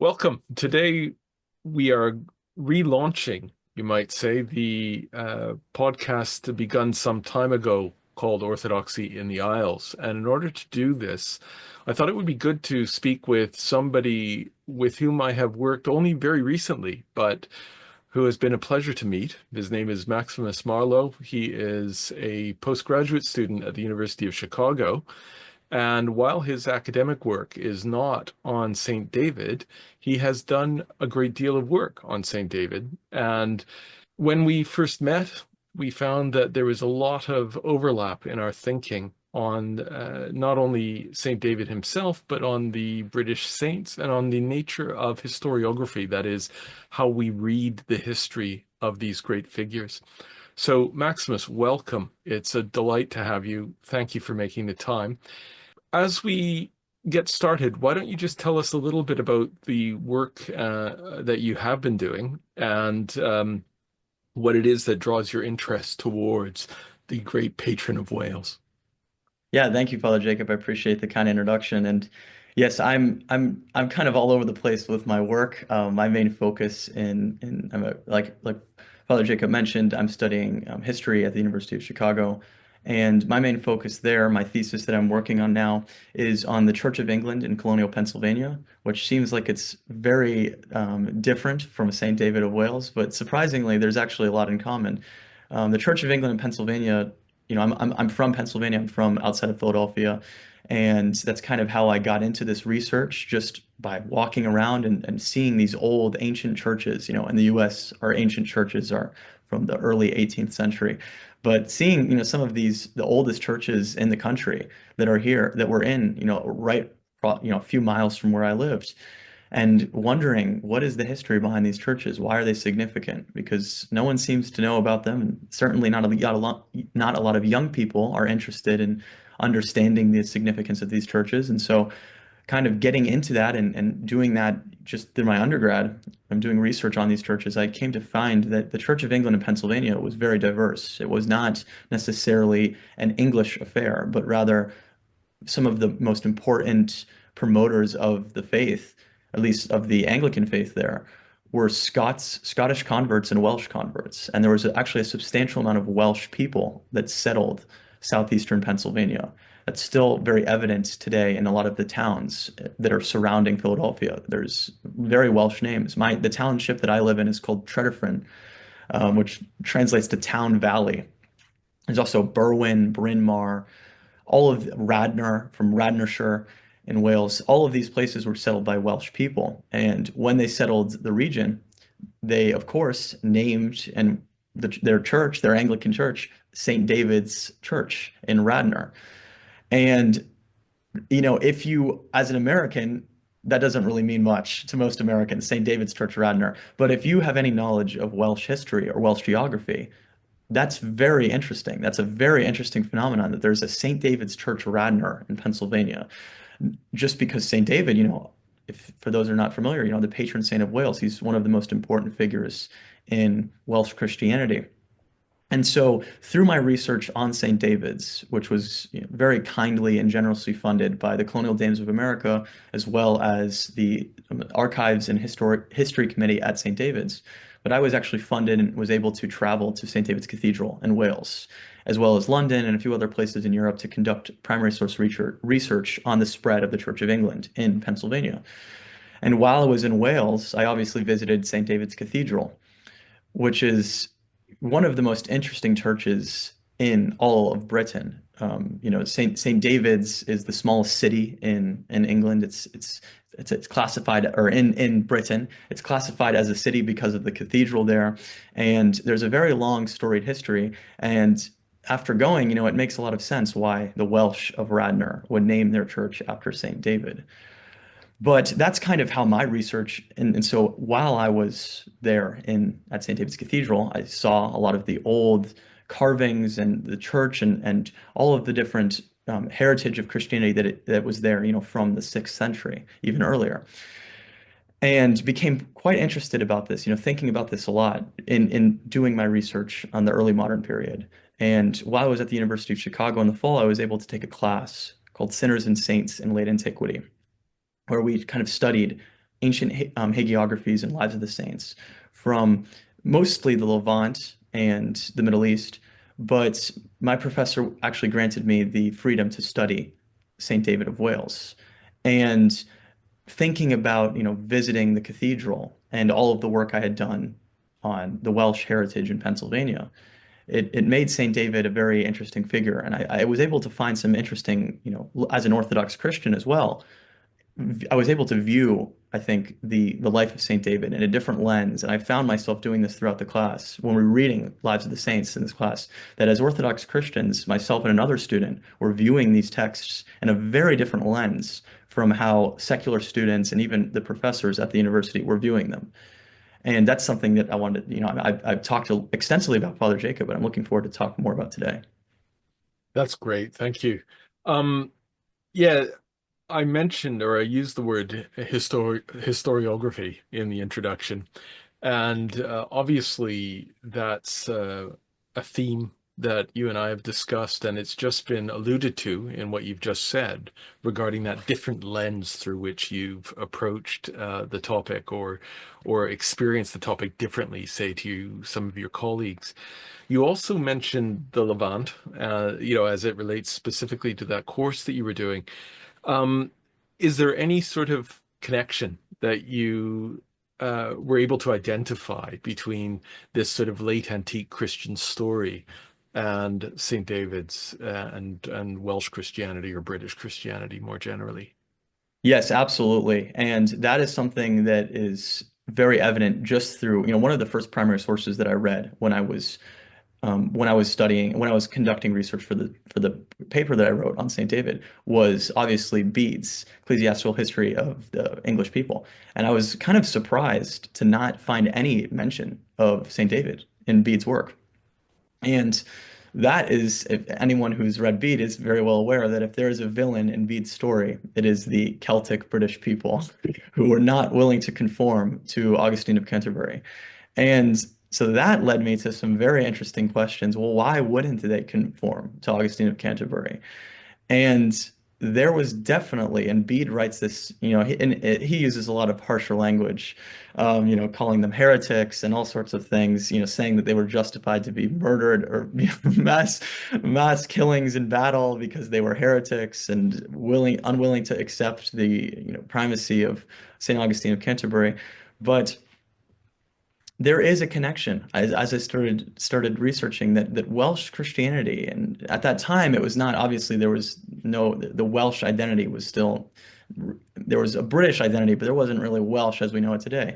Welcome. Today we are relaunching, you might say, the podcast begun some time ago called Orthodoxy in the Isles. And in order to do this, I thought it would be good to speak with somebody with whom I have worked only very recently, but who has been a pleasure to meet. His name is Maximus Marlow. He is a postgraduate student at the University of Chicago. And while his academic work is not on St. David, he has done a great deal of work on St. David. And when we first met, we found that there was a lot of overlap in our thinking on not only St. David himself, but on the British saints and on the nature of historiography, that is, how we read the history of these great figures. So, Maximus, welcome. It's a delight to have you. Thank you for making the time. As we get started, why don't you just tell us a little bit about the work that you have been doing and what it is that draws your interest towards the great patron of Wales? Yeah, thank you, Father Jacob. I appreciate the kind introduction. And yes, I'm kind of all over the place with my work. My main focus in like Father Jacob mentioned, I'm studying history at the University of Chicago, and my main focus there, my thesis that I'm working on now, is on the Church of England in colonial Pennsylvania, which seems like it's very different from St. David of Wales, but surprisingly, there's actually a lot in common. The Church of England in Pennsylvania, I'm from Pennsylvania. I'm from outside of Philadelphia, and that's kind of how I got into this research, just by walking around and seeing these old ancient churches. In the U.S., our ancient churches are from the early 18th century, but seeing some of the oldest churches in the country that are here that were in right a few miles from where I lived, and wondering what is the history behind these churches? Why are they significant? Because no one seems to know about them, and certainly not a lot of young people are interested in understanding the significance of these churches. And so, kind of getting into that and doing that just through my undergrad, I'm doing research on these churches. I came to find that the Church of England in Pennsylvania was very diverse. It was not necessarily an English affair, but rather some of the most important promoters of the faith, at least of the Anglican faith there, were Scottish converts and Welsh converts. And there was actually a substantial amount of Welsh people that settled southeastern Pennsylvania. That's still very evident today in a lot of the towns that are surrounding Philadelphia. There's very Welsh names. The township that I live in is called Tredyffrin, which translates to town valley. There's also Berwyn, Bryn Mawr, all of Radnor from Radnorshire in Wales. All of these places were settled by Welsh people. And when they settled the region, they, of course, named their church, their Anglican church, St. David's Church in Radnor. And, if you, as an American, that doesn't really mean much to most Americans, St. David's Church, Radnor. But if you have any knowledge of Welsh history or Welsh geography, that's very interesting. That's a very interesting phenomenon that there's a St. David's Church Radnor in Pennsylvania. Just because St. David, if for those who are not familiar, the patron saint of Wales, he's one of the most important figures in Welsh Christianity. And so, through my research on St. David's, which was very kindly and generously funded by the Colonial Dames of America, as well as the Archives and History Committee at St. David's, but I was actually funded and was able to travel to St. David's Cathedral in Wales, as well as London and a few other places in Europe to conduct primary source research on the spread of the Church of England in Pennsylvania. And while I was in Wales, I obviously visited St. David's Cathedral, which is one of the most interesting churches in all of Britain. St. David's is the smallest city in England. It's classified, or in Britain, it's classified as a city because of the cathedral there. And there's a very long storied history. And after going, it makes a lot of sense why the Welsh of Radnor would name their church after St. David. But that's kind of how my research, and so while I was there in at St. David's Cathedral, I saw a lot of the old carvings and the church and all of the different heritage of Christianity that was there, from the 6th century, even earlier, and became quite interested about this, thinking about this a lot in doing my research on the early modern period. And while I was at the University of Chicago in the fall, I was able to take a class called Sinners and Saints in Late Antiquity, where we kind of studied ancient hagiographies and lives of the saints from mostly the Levant and the Middle East. But my professor actually granted me the freedom to study St. David of Wales. And thinking about, visiting the cathedral and all of the work I had done on the Welsh heritage in Pennsylvania, it made St. David a very interesting figure. And I was able to find some interesting, as an Orthodox Christian as well, I was able to view, I think, the life of St. David in a different lens. And I found myself doing this throughout the class when we were reading Lives of the Saints in this class, that as Orthodox Christians, myself and another student were viewing these texts in a very different lens from how secular students and even the professors at the university were viewing them. And that's something that I wanted, I've talked extensively about Father Jacob, but I'm looking forward to talk more about today. That's great. Thank you. Um, yeah, I mentioned or I used the word historiography in the introduction. And obviously, that's a theme that you and I have discussed, and it's just been alluded to in what you've just said regarding that different lens through which you've approached the topic or experienced the topic differently, say to some of your colleagues. You also mentioned the Levant, as it relates specifically to that course that you were doing. Um, is there any sort of connection that you were able to identify between this sort of late antique Christian story and St. David's and Welsh Christianity or British Christianity more generally? Yes, absolutely. And that is something that is very evident just through, one of the first primary sources that I read when I was studying, when I was conducting research for the paper that I wrote on St. David was obviously Bede's Ecclesiastical History of the English People. And I was kind of surprised to not find any mention of St. David in Bede's work. And that is, if anyone who's read Bede is very well aware that if there is a villain in Bede's story, it is the Celtic British people who were not willing to conform to Augustine of Canterbury. And so that led me to some very interesting questions. Well, why wouldn't they conform to Augustine of Canterbury? And there was definitely, and Bede writes this, he uses a lot of harsher language, calling them heretics and all sorts of things, saying that they were justified to be murdered or mass killings in battle because they were heretics and unwilling to accept the, primacy of St. Augustine of Canterbury. But there is a connection as I started researching that Welsh Christianity, and at that time it was not obviously there was no the Welsh identity was still there was a British identity, but there wasn't really Welsh as we know it today.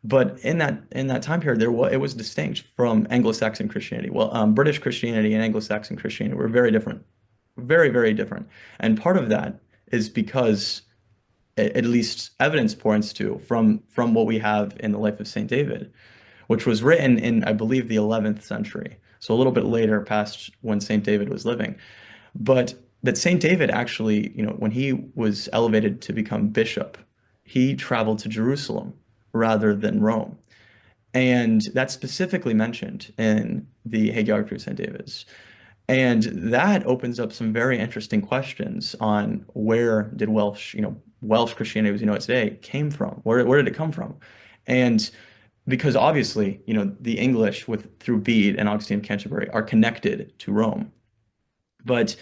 But in that time period, it was distinct from Anglo-Saxon Christianity. Well, British Christianity and Anglo-Saxon Christianity were very different, very, very different. And part of that is because at least evidence points to from what we have in the life of Saint David, which was written in, I believe, the 11th century. So a little bit later past when Saint David was living. But that Saint David actually, when he was elevated to become bishop, he traveled to Jerusalem rather than Rome. And that's specifically mentioned in the Hagiography of St. David's. And that opens up some very interesting questions on where did Welsh Christianity as you know it today came from? Where did it come from? And because obviously, the English through Bede and Augustine of Canterbury are connected to Rome. But,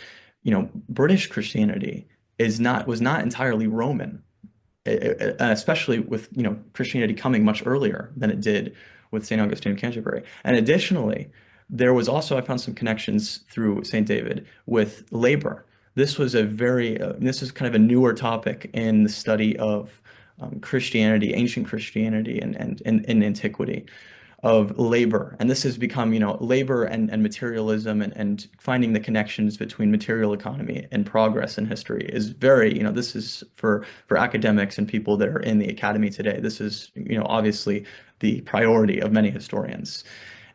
British Christianity was not entirely Roman, especially with, Christianity coming much earlier than it did with St. Augustine of Canterbury. And additionally, there was also, I found some connections through St. David with labor. This is kind of a newer topic in the study of Christianity, ancient Christianity, and antiquity of labor. And this has become, labor and materialism and finding the connections between material economy and progress in history is very, this is for academics and people that are in the academy today. This is, obviously the priority of many historians.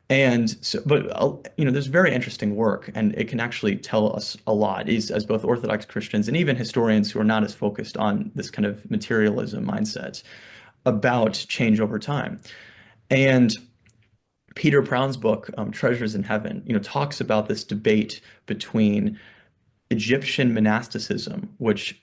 And so, but there's very interesting work, and it can actually tell us a lot, as both Orthodox Christians and even historians who are not as focused on this kind of materialism mindset about change over time. And Peter Brown's book, Treasures in Heaven, talks about this debate between Egyptian monasticism, which,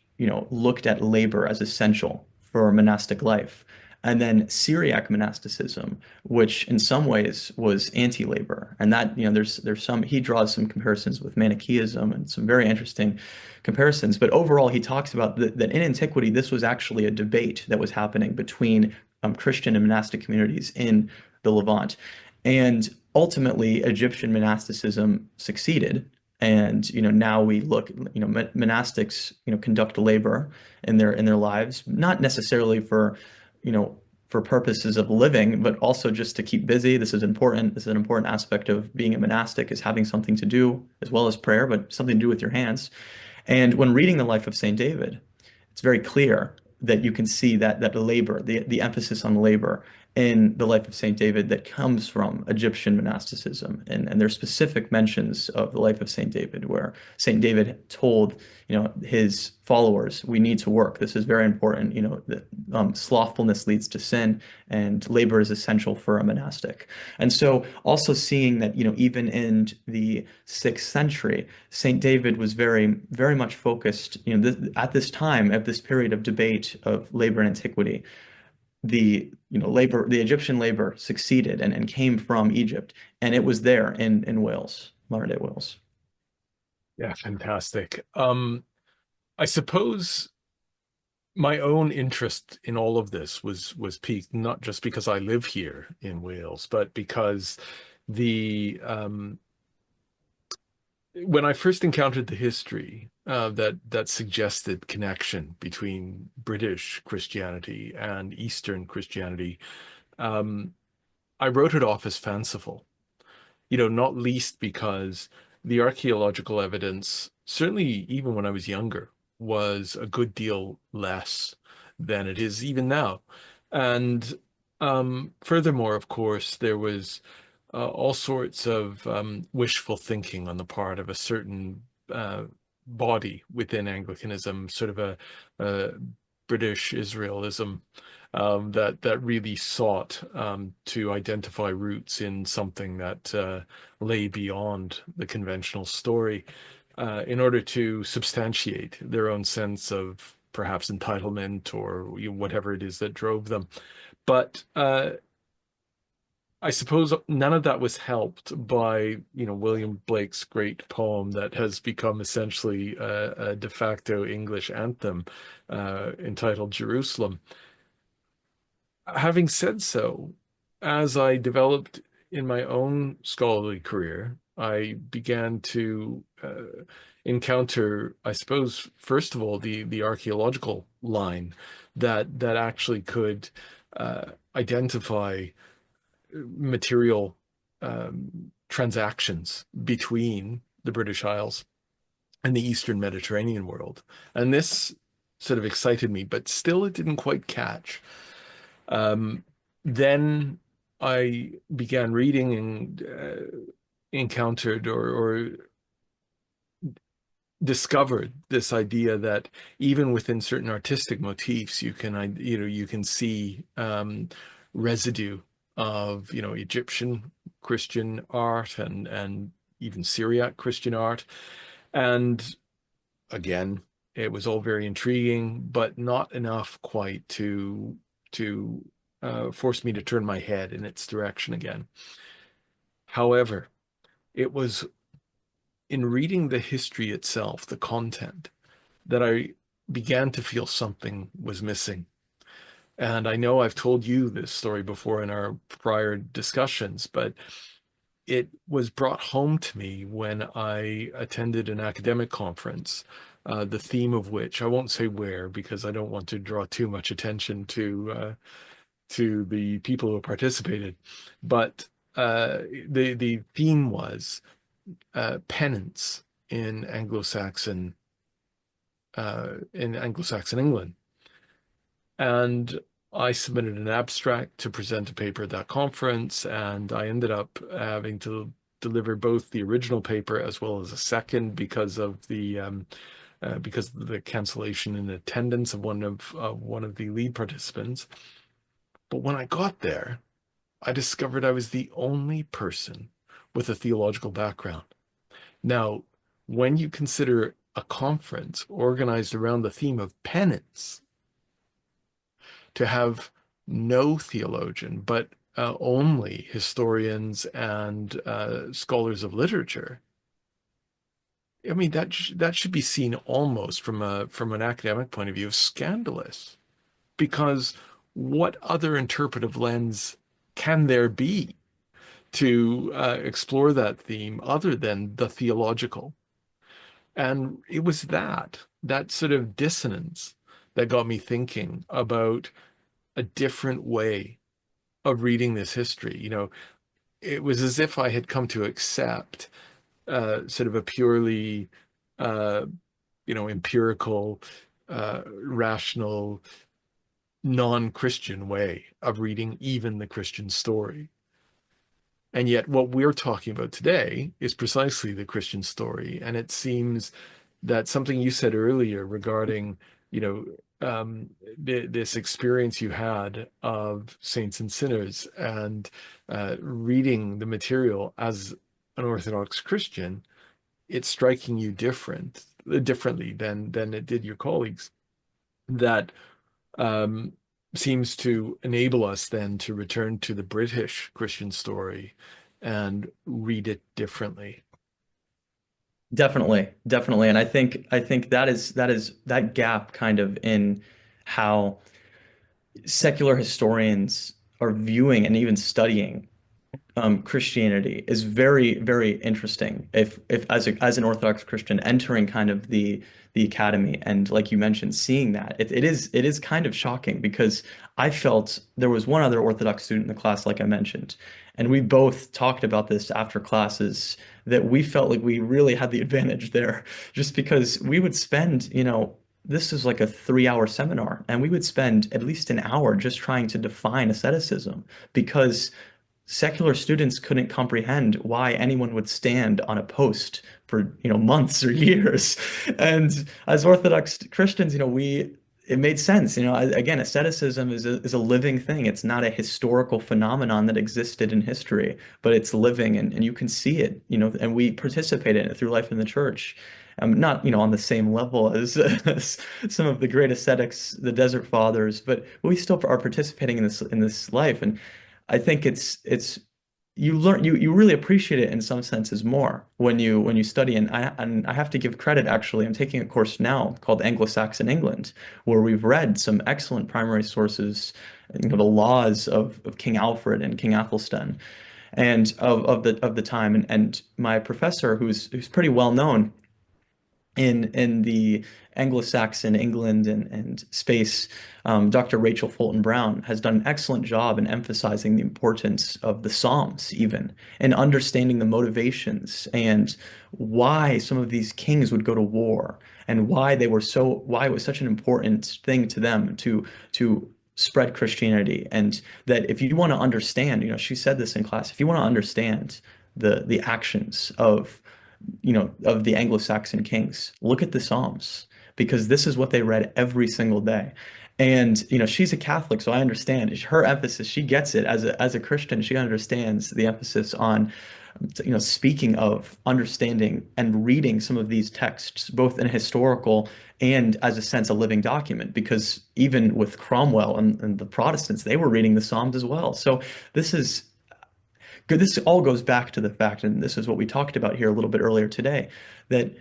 looked at labor as essential for monastic life. And then Syriac monasticism, which in some ways was anti-labor. And that, there's some, he draws some comparisons with Manichaeism and some very interesting comparisons. But overall, he talks about that in antiquity, this was actually a debate that was happening between Christian and monastic communities in the Levant. And ultimately, Egyptian monasticism succeeded. And now we look, monastics, conduct labor in their lives, not necessarily you know, for purposes of living, but also just to keep busy. This is important. This is an important aspect of being a monastic, is having something to do as well as prayer, but something to do with your hands. And when reading the life of Saint David, it's very clear that you can see that the labor, the emphasis on labor in the life of Saint David that comes from Egyptian monasticism. And there's specific mentions of the life of Saint David where Saint David told, his followers, we need to work. This is very important. That slothfulness leads to sin, and labor is essential for a monastic. And so also seeing that, even in the 6th century, Saint David was very, very much focused, at this time, at this period of debate of labor and antiquity, the Egyptian labor succeeded and came from Egypt, and it was there in Wales, modern day Wales. Yeah, fantastic. I suppose my own interest in all of this was piqued not just because I live here in Wales, but because the when I first encountered the history that suggested connection between British Christianity and Eastern Christianity, um, I wrote it off as fanciful. Not least because the archaeological evidence, certainly even when I was younger, was a good deal less than it is even now. And furthermore, of course, there was all sorts of wishful thinking on the part of a certain body within Anglicanism, sort of a British Israelism that really sought to identify roots in something that lay beyond the conventional story in order to substantiate their own sense of perhaps entitlement or whatever it is that drove them. But I suppose none of that was helped by, William Blake's great poem that has become essentially a de facto English anthem entitled Jerusalem. Having said so, as I developed in my own scholarly career, I began to encounter, I suppose, first of all, the archaeological line that actually could identify material transactions between the British Isles and the Eastern Mediterranean world. And this sort of excited me, but still it didn't quite catch. Um, then I began reading and encountered or discovered this idea that even within certain artistic motifs, you can see residue of Egyptian Christian art and even Syriac Christian art. And again, it was all very intriguing, but not enough quite to force me to turn my head in its direction again. However, it was in reading the history itself, the content, that I began to feel something was missing. And I know I've told you this story before in our prior discussions, but it was brought home to me when I attended an academic conference, the theme of which I won't say where because I don't want to draw too much attention to the people who participated, but the theme was penance in Anglo-Saxon England. And I submitted an abstract to present a paper at that conference, and I ended up having to deliver both the original paper as well as a second because of the cancellation in attendance of one of the lead participants. But when I got there, I discovered I was the only person with a theological background. Now, when you consider a conference organized around the theme of penance, to have no theologian, but only historians and scholars of literature. I mean, that should be seen almost from an academic point of view as scandalous, because what other interpretive lens can there be to explore that theme other than the theological? And it was that sort of dissonance that got me thinking about a different way of reading this history. It was as if I had come to accept sort of a purely, uh, empirical, rational, non-Christian way of reading even the Christian story. And yet, what we're talking about today is precisely the Christian story. And it seems that something you said earlier regarding, you know, this experience you had of saints and sinners and reading the material as an Orthodox Christian, it's striking you differently than it did your colleagues. That um, seems to enable us then to return to the British Christian story and read it differently. Definitely, definitely. And I think that is that gap kind of in how secular historians are viewing and even studying Christianity is very, very interesting. If as an Orthodox Christian entering kind of the academy and like you mentioned, seeing that it is kind of shocking because I felt there was one other Orthodox student in the class, like I mentioned, and we both talked about this after classes that we felt like we really had the advantage there, just because we would spend, this is like a 3 hour seminar, and we would spend at least an hour just trying to define asceticism because secular students couldn't comprehend why anyone would stand on a post for, months or years. And as Orthodox Christians, it made sense. Again, asceticism is a living thing. It's not a historical phenomenon that existed in history, but it's living and you can see it, and we participate in it through life in the church. Not, on the same level as, as some of the great ascetics, the Desert Fathers, but we still are participating in this life. And I think it's you learn you really appreciate it in some senses more when you study. And I have to give credit, actually. I'm taking a course now called Anglo-Saxon England, where we've read some excellent primary sources, the laws of King Alfred and King Athelstan and of the time. And my professor, who's pretty well known in the Anglo-Saxon England and space, Dr. Rachel Fulton Brown has done an excellent job in emphasizing the importance of the Psalms, even, and understanding the motivations and why some of these kings would go to war and why it was such an important thing to them to spread Christianity. And that if you want to understand, she said this in class, if you want to understand the actions of the Anglo-Saxon kings. Look at the Psalms because this is what they read every single day. And she's a Catholic, so I understand her emphasis. She gets it as a Christian. She understands the emphasis on speaking of understanding and reading some of these texts, both in a historical and as a sense a living document, because even with Cromwell and the Protestants, they were reading the Psalms as well. So this is good. This all goes back to the fact, and this is what we talked about here a little bit earlier today, that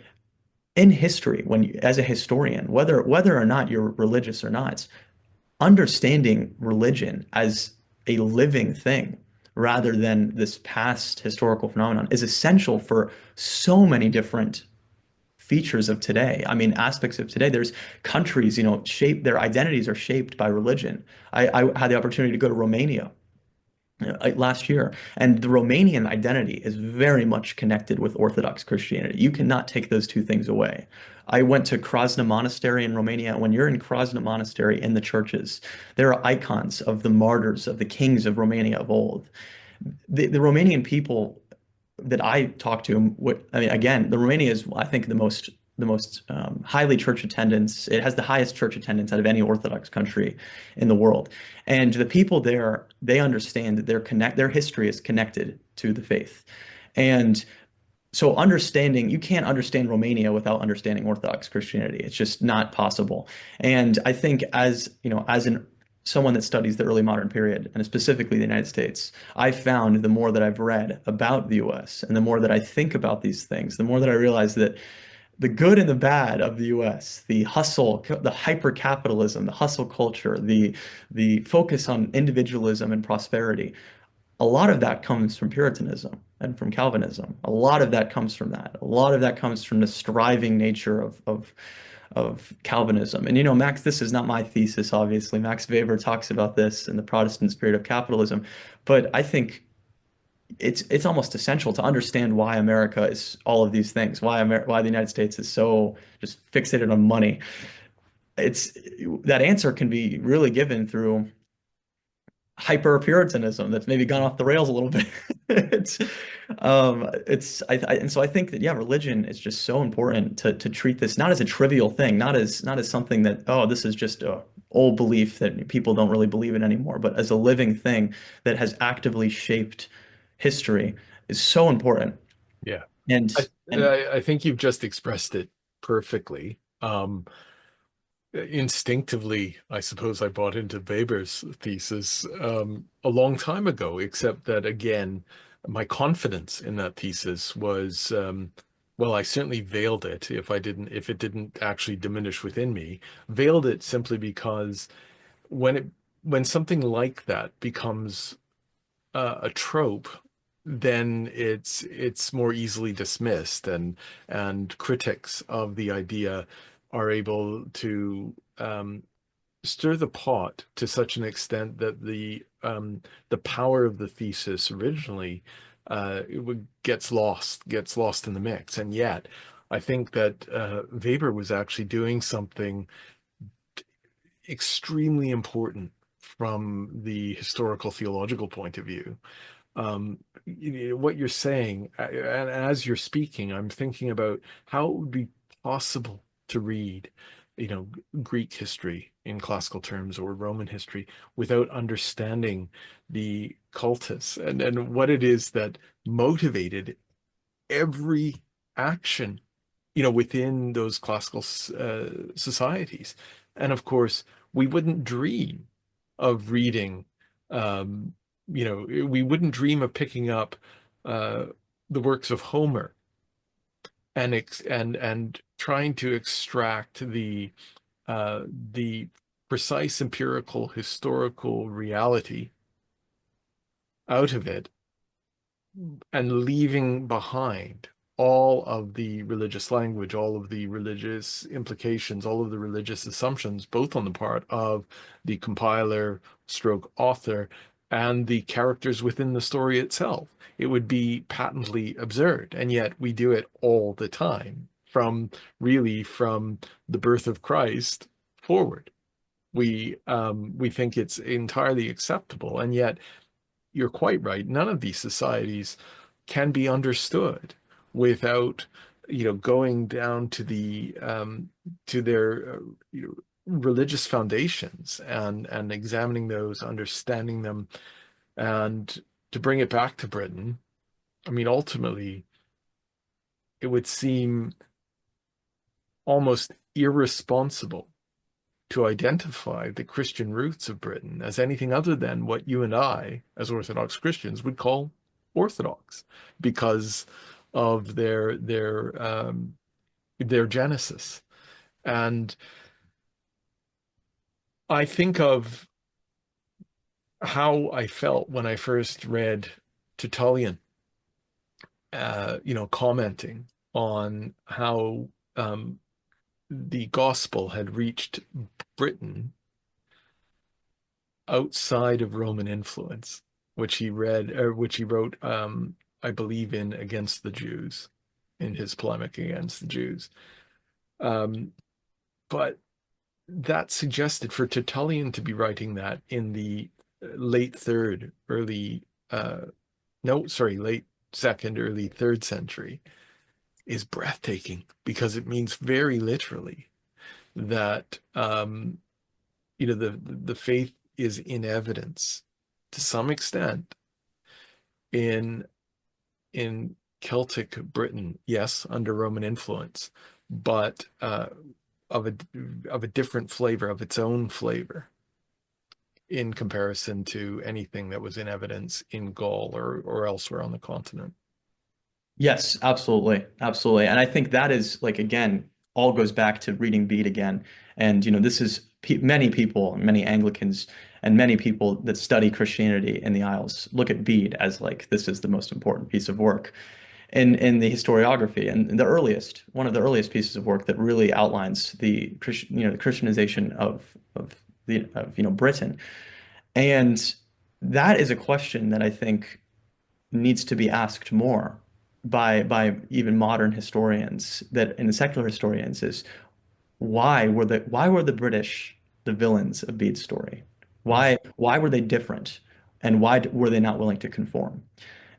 in history, as a historian, whether or not you're religious or not, understanding religion as a living thing rather than this past historical phenomenon is essential for so many different features of today. I mean, aspects of today. There's countries, their identities are shaped by religion. I had the opportunity to go to Romania last year. And the Romanian identity is very much connected with Orthodox Christianity. You cannot take those two things away. I went to Krasna Monastery in Romania. When you're in Krasna Monastery in the churches, there are icons of the martyrs, of the kings of Romania of old. The Romanian people that I talked to, I mean, again, the Romania is, I think, the most highly church attendance. It has the highest church attendance out of any Orthodox country in the world. And the people there, they understand that their history is connected to the faith. And so you can't understand Romania without understanding Orthodox Christianity. It's just not possible. And I think as someone that studies the early modern period, and specifically the United States, I've found the more that I've read about the US and the more that I think about these things, the more that I realize that the good and the bad of the US, the hustle, the hyper capitalism, the hustle culture, the focus on individualism and prosperity, a lot of that comes from Puritanism and from Calvinism. A lot of that comes from that. A lot of that comes from the striving nature of Calvinism. And Max, this is not my thesis, obviously. Max Weber talks about this in the Protestant spirit of capitalism, but I think it's almost essential to understand why America is all of these things, why the United States is so just fixated on money. It's that answer can be really given through hyper Puritanism that's maybe gone off the rails a little bit. And so I think that, yeah, religion is just so important to treat this not as a trivial thing, not as something that, oh, this is just a old belief that people don't really believe in anymore, but as a living thing that has actively shaped history is so important. Yeah. And I and I think you've just expressed it perfectly. Instinctively, I suppose I bought into Weber's thesis a long time ago, except that again, my confidence in that thesis was, well, I certainly veiled it if it didn't actually diminish within me, veiled it simply because when it when something like that becomes a trope, then it's more easily dismissed, and critics of the idea are able to stir the pot to such an extent that the power of the thesis originally gets lost in the mix. And yet, I think that Weber was actually doing something extremely important from the historical theological point of view. What you're saying, and as you're speaking, I'm thinking about how it would be possible to read, you know, Greek history in classical terms or Roman history without understanding the cultus and what it is that motivated every action, within those classical societies. And of course, we wouldn't dream of reading, um, we wouldn't dream of picking up uh, the works of Homer and trying to extract the precise empirical historical reality out of it and leaving behind all of the religious language, all of the religious implications, all of the religious assumptions, both on the part of the compiler stroke author and the characters within the story itself. It would be patently absurd. And yet we do it all the time, from the birth of Christ forward. We think it's entirely acceptable, and yet you're quite right. None of these societies can be understood without, going down to their religious foundations and examining those, understanding them, and to bring it back to Britain. I mean, ultimately, it would seem almost irresponsible to identify the Christian roots of Britain as anything other than what you and I, as Orthodox Christians, would call Orthodox, because of their genesis. And I think of how I felt when I first read Tertullian, commenting on how the gospel had reached Britain outside of Roman influence, which he wrote, I believe, in Against the Jews, in his polemic against the Jews. Um, but that suggested for Tertullian to be writing that in the late third, early, no, sorry, late second, early third century is breathtaking, because it means very literally that, the faith is in evidence to some extent in Celtic Britain, yes, under Roman influence, but of a different flavor, of its own flavor. in comparison to anything that was in evidence in Gaul or elsewhere on the continent. Yes, absolutely. Absolutely. And I think that is like, again, all goes back to reading Bede again. And, this is pe many people, many Anglicans, and many people that study Christianity in the Isles look at Bede as like, this is the most important piece of work in the historiography and one of the earliest pieces of work that really outlines the the Christianization of Britain. And that is a question that I think needs to be asked more by even modern historians that and secular historians is why were the British the villains of Bede's story? Mm. Why were they different? And why were they not willing to conform?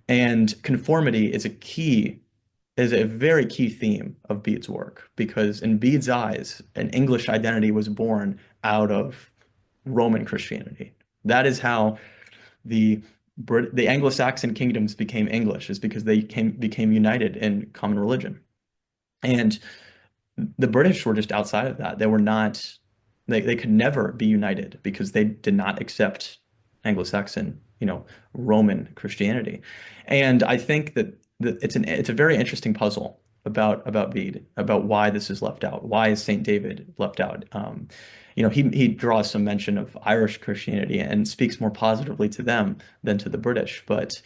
And conformity is a very key theme of Bede's work because in Bede's eyes, an English identity was born out of Roman Christianity. That is how the the Anglo-Saxon kingdoms became English, is because they became united in common religion. And the British were just outside of that. They were not, they could never be united because they did not accept Anglo-Saxon, Roman Christianity. And I think that it's a very interesting puzzle about Bede, about why this is left out. Why is Saint David left out? He draws some mention of Irish Christianity and speaks more positively to them than to the British. But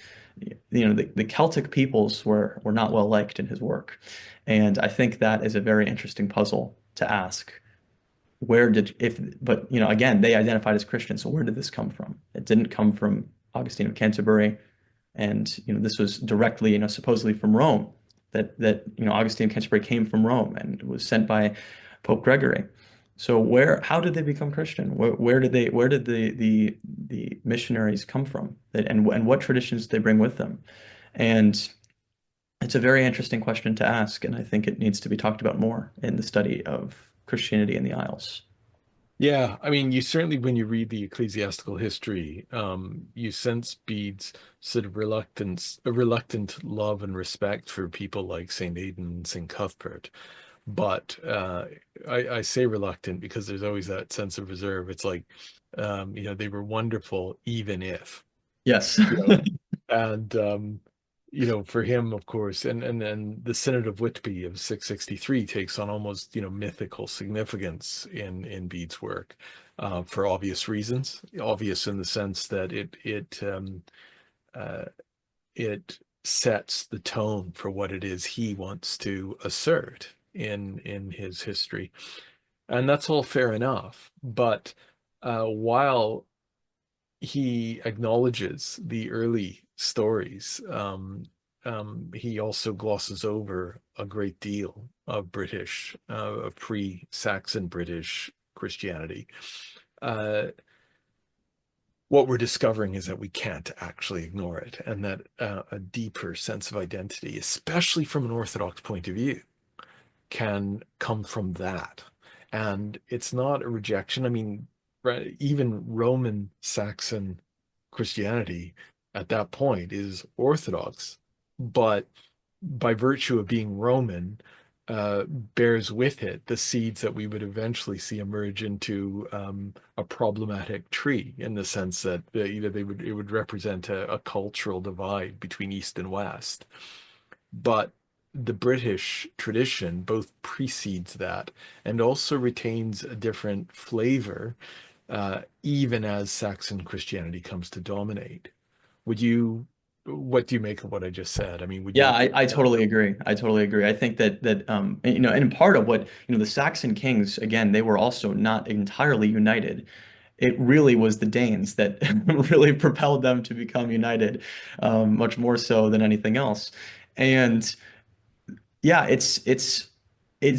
the Celtic peoples were not well liked in his work. And I think that is a very interesting puzzle to ask. But again, they identified as Christians, so where did this come from? It didn't come from Augustine of Canterbury, and this was directly, supposedly from Rome. That Augustine of Canterbury came from Rome and was sent by Pope Gregory. So how did they become Christian? Where did the missionaries come from? And what traditions did they bring with them? And it's a very interesting question to ask, and I think it needs to be talked about more in the study of Christianity in the Isles. Yeah, I mean, you certainly, when you read the ecclesiastical history, you sense Bede's sort of a reluctant love and respect for people like Saint Aidan and Saint Cuthbert. But I say reluctant because there's always that sense of reserve. It's like, they were wonderful even if, Yes. you know, and for him, of course, and then the Synod of Whitby of 663 takes on almost, mythical significance in Bede's work, for obvious reasons. Obvious in the sense that uh, it sets the tone for what it is he wants to assert in his history, and that's all fair enough. But while he acknowledges the early stories, he also glosses over a great deal of of pre-Saxon British Christianity. Uh, what we're discovering is that we can't actually ignore it, and that a deeper sense of identity, especially from an Orthodox point of view, can come from that. And it's not a rejection. I mean, even Roman Saxon Christianity at that point is Orthodox, but by virtue of being Roman, bears with it the seeds that we would eventually see emerge into a problematic tree, in the sense that it would represent a cultural divide between East and West. But the British tradition both precedes that and also retains a different flavor, even as Saxon Christianity comes to dominate. What do you make of what I just said? I mean, would Yeah, you? I totally agree. I totally agree. I think and part of what, the Saxon kings, again, they were also not entirely united. It really was the Danes that really propelled them to become united, much more so than anything else. And yeah, it's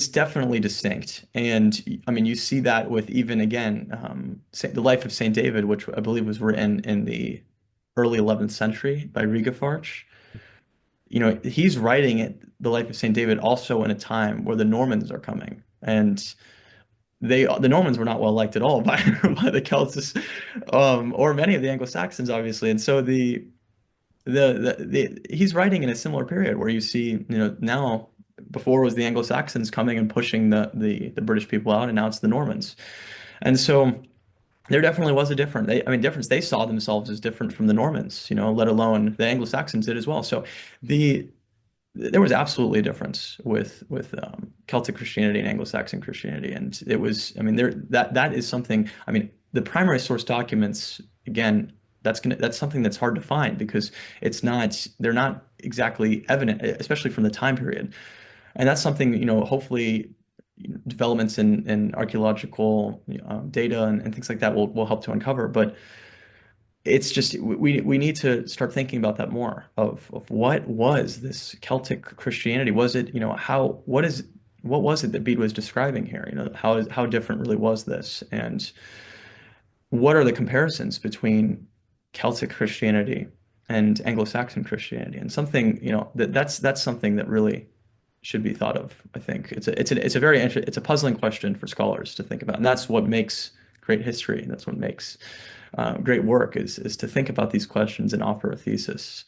definitely distinct. And I mean, you see that with even again, the life of Saint David, which I believe was written in the early 11th century by Rigafarch. He's writing the life of Saint David also in a time where the Normans are coming, and the Normans were not well liked at all by by the Celts, or many of the Anglo-Saxons, obviously. And so he's writing in a similar period where you see, now before was the Anglo-Saxons coming and pushing the British people out, and now it's the Normans. And so there definitely was a difference. They saw themselves as different from the Normans, let alone the Anglo-Saxons did as well. So the there was absolutely a difference with Celtic Christianity and Anglo-Saxon Christianity, and it was, I mean, that is something. I mean, the primary source documents, again, that's something that's hard to find because they're not exactly evident, especially from the time period, and that's something, hopefully developments in archaeological data and things like that will help to uncover. But it's just we need to start thinking about that more of what was this Celtic Christianity? Was it, what was it that Bede was describing here? How different really was this? And what are the comparisons between Celtic Christianity and Anglo-Saxon Christianity? And something, that's something that really should be thought of. I think it's a puzzling question for scholars to think about, and that's what makes great history. That's what makes great work is to think about these questions and offer a thesis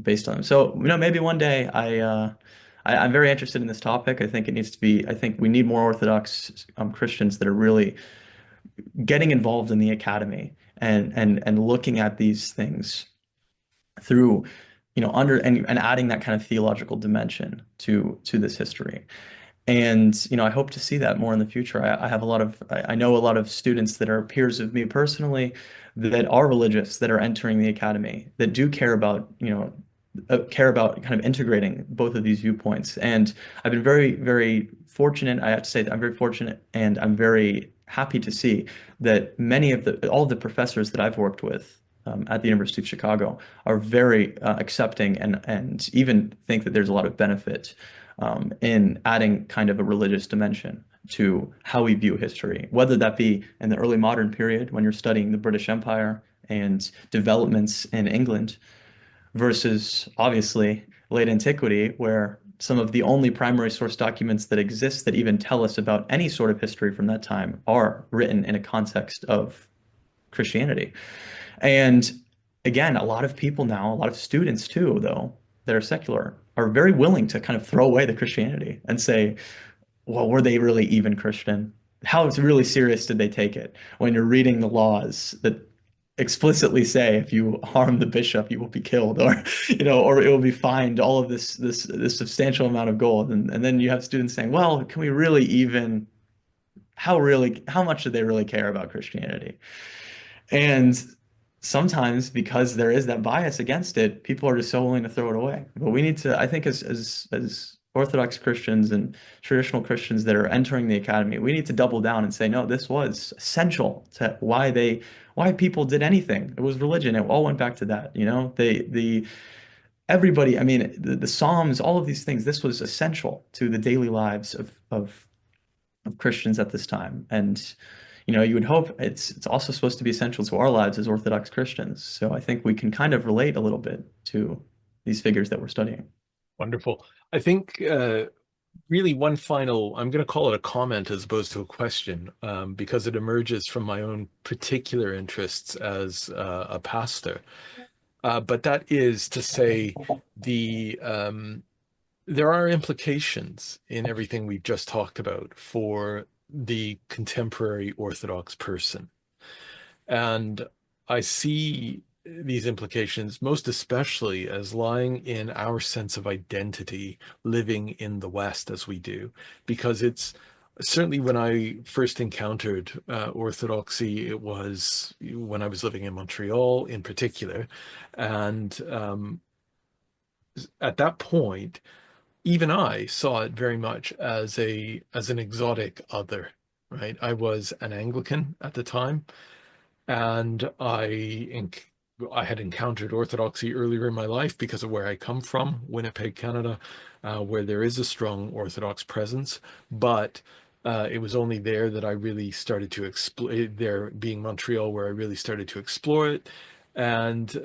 based on them. So, maybe one day I'm very interested in this topic. I think it needs to be. I think we need more Orthodox Christians that are really getting involved in the academy and looking at these things through, under and adding that kind of theological dimension to this history. And, I hope to see that more in the future. I have I know a lot of students that are peers of me personally that are religious, that are entering the academy, that do care about kind of integrating both of these viewpoints. And I've been very, very fortunate. I have to say that I'm very fortunate and I'm very happy to see that all of the professors that I've worked with at the University of Chicago are very accepting and even think that there's a lot of benefit in adding kind of a religious dimension to how we view history, whether that be in the early modern period when you're studying the British Empire and developments in England, versus obviously late antiquity, where some of the only primary source documents that exist that even tell us about any sort of history from that time are written in a context of Christianity. And again, a lot of people now, a lot of students too, though, that are secular, are very willing to kind of throw away the Christianity and say, well, were they really even Christian? How really serious did they take it? When you're reading the laws that explicitly say if you harm the bishop, you will be killed, or or it will be fined all of this substantial amount of gold. And then you have students saying, well, can we really even how much do they really care about Christianity? And sometimes because there is that bias against it, people are just so willing to throw it away. But we need to, I think, as Orthodox Christians and traditional Christians that are entering the academy, we need to double down and say, no, this was essential to why people did anything. It was religion. It all went back to that. Everybody, I mean, the Psalms, all of these things, this was essential to the daily lives of Christians at this time. And you would hope it's also supposed to be essential to our lives as Orthodox Christians. So I think we can kind of relate a little bit to these figures that we're studying. Wonderful. I think really one final, I'm going to call it a comment as opposed to a question, because it emerges from my own particular interests as a pastor. But that is to say, there are implications in everything we've just talked about for the contemporary Orthodox person. And I see these implications most especially as lying in our sense of identity living in the West as we do, because it's certainly when I first encountered Orthodoxy, it was when I was living in Montreal in particular. And at that point, even I saw it very much as an exotic other, right? I was an Anglican at the time, and I had encountered Orthodoxy earlier in my life because of where I come from, Winnipeg, Canada, where there is a strong Orthodox presence. But it was only there that I really started to explore, there being Montreal, where I really started to explore it. And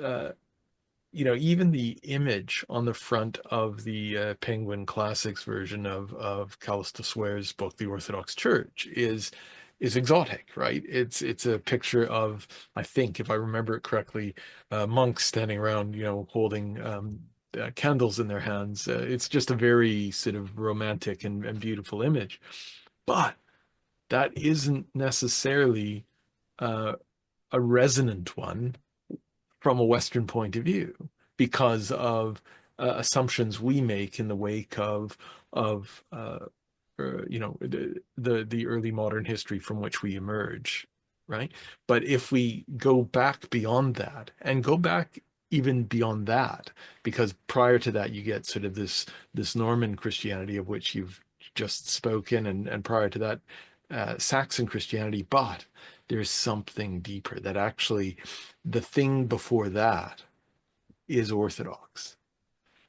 even the image on the front of the Penguin Classics version of Callisto Swear's book, The Orthodox Church, is exotic, right? It's a picture of, I think, if I remember it correctly, monks standing around, holding candles in their hands. It's just a very sort of romantic and beautiful image. But that isn't necessarily a resonant one from a Western point of view because of assumptions we make in the wake of the early modern history from which we emerge, right? But if we go back beyond that and go back even beyond that, because prior to that you get sort of this Norman Christianity of which you've just spoken, and prior to that Saxon Christianity, but there's something deeper that actually the thing before that is Orthodox.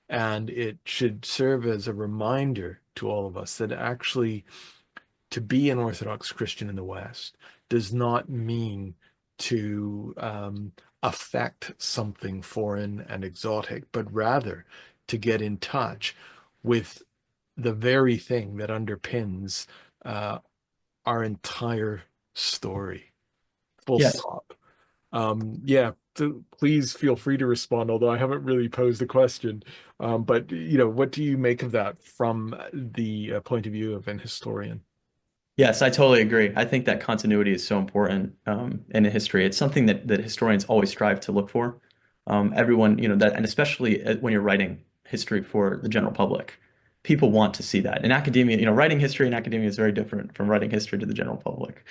And it should serve as a reminder to all of us that actually to be an Orthodox Christian in the West does not mean to affect something foreign and exotic, but rather to get in touch with the very thing that underpins uh, our entire story. Full Yes. stop. Yeah, please feel free to respond, although I haven't really posed a question. But what do you make of that from the point of view of an historian? Yes, I totally agree. I think that continuity is so important in a history. It's something that historians always strive to look for. Everyone, that, and especially when you're writing history for the general public, people want to see that. In academia, writing history in academia is very different from writing history to the general public.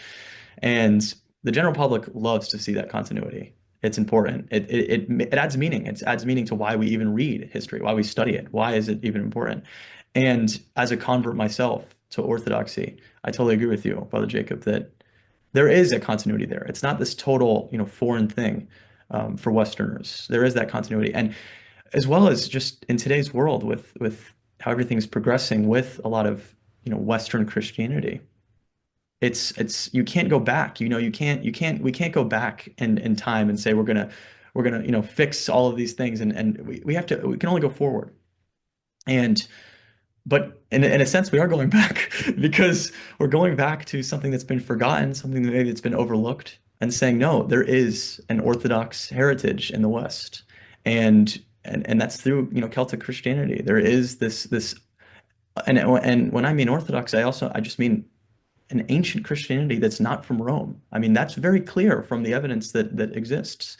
And the general public loves to see that continuity. It's important. It adds meaning. It adds meaning to why we even read history, why we study it. Why is it even important? And as a convert myself to Orthodoxy, I totally agree with you, Father Jacob, that there is a continuity there. It's not this total, foreign thing for Westerners. There is that continuity, and as well as just in today's world with how everything's progressing with a lot of Western Christianity. It's you can't go back. We can't go back in time and say we're gonna fix all of these things, and we have to we can only go forward. And but in a sense, we are going back because we're going back to something that's been forgotten, something that maybe it's been overlooked, and saying, no, there is an Orthodox heritage in the West. And that's through, Celtic Christianity. There is this and when I mean Orthodox, I just mean an ancient Christianity that's not from Rome. I mean, that's very clear from the evidence that exists.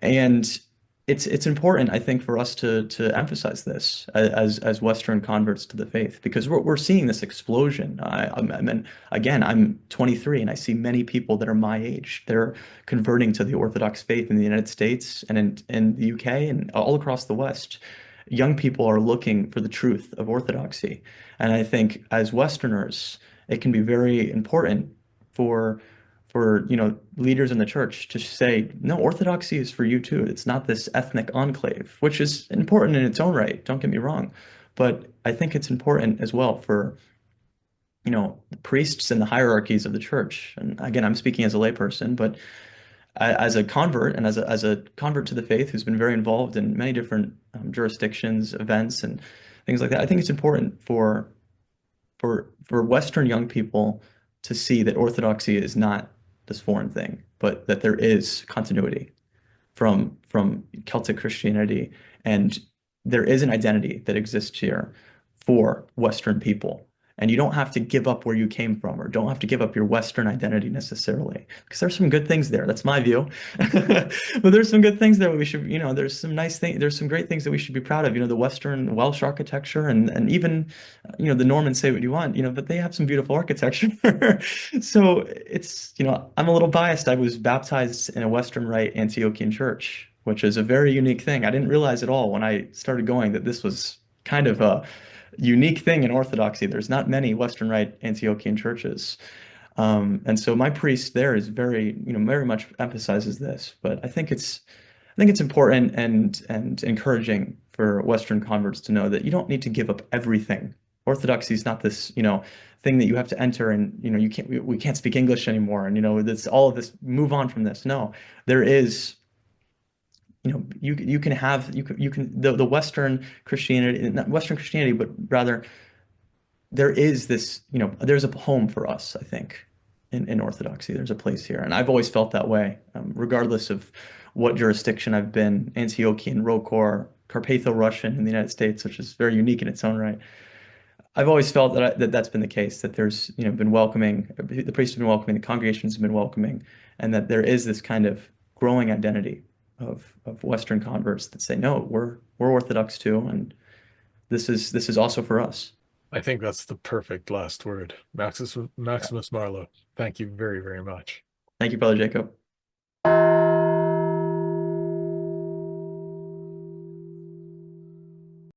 And it's important, I think, for us to emphasize this as Western converts to the faith, because we're seeing this explosion. I mean, again, I'm 23 and I see many people that are my age. They're converting to the Orthodox faith in the United States and in the UK and all across the West. Young people are looking for the truth of Orthodoxy. And I think as Westerners, it can be very important for leaders in the church to say, no, Orthodoxy is for you too. It's not this ethnic enclave, which is important in its own right, don't get me wrong. But I think it's important as well for the priests and the hierarchies of the church. And again, I'm speaking as a layperson, but as a convert and as a convert to the faith who's been very involved in many different jurisdictions, events, and things like that, I think it's important for Western young people to see that Orthodoxy is not this foreign thing, but that there is continuity from Celtic Christianity, and there is an identity that exists here for Western people. And you don't have to give up where you came from, or don't have to give up your Western identity necessarily, because there's some good things there. That's my view. But there's some good things there we should, there's some nice things, there's some great things that we should be proud of. The Western Welsh architecture and even, the Normans, say what you want, but they have some beautiful architecture. So it's, I'm a little biased. I was baptized in a Western Rite Antiochian church, which is a very unique thing. I didn't realize at all when I started going that this was kind of a unique thing in Orthodoxy. There's not many Western Rite Antiochian churches. And so my priest there is very much emphasizes this. But I think it's important and encouraging for Western converts to know that you don't need to give up everything. Orthodoxy is not this, thing that you have to enter and, we can't speak English anymore. And, this all of this, move on from this. No, there is, you can have, the Western Christianity, not Western Christianity, but rather there is this, there's a home for us, I think, in Orthodoxy. There's a place here. And I've always felt that way, regardless of what jurisdiction I've been, Antiochian, Rokor, Carpatho-Russian in the United States, which is very unique in its own right. I've always felt that that's been the case, that there's, been welcoming, the priests have been welcoming, the congregations have been welcoming, and that there is this kind of growing identity of Western converts that say, no, we're Orthodox too, and this is also for us. I think that's the perfect last word. Maximus Marlow, thank you very, very much. Thank you, Brother Jacob.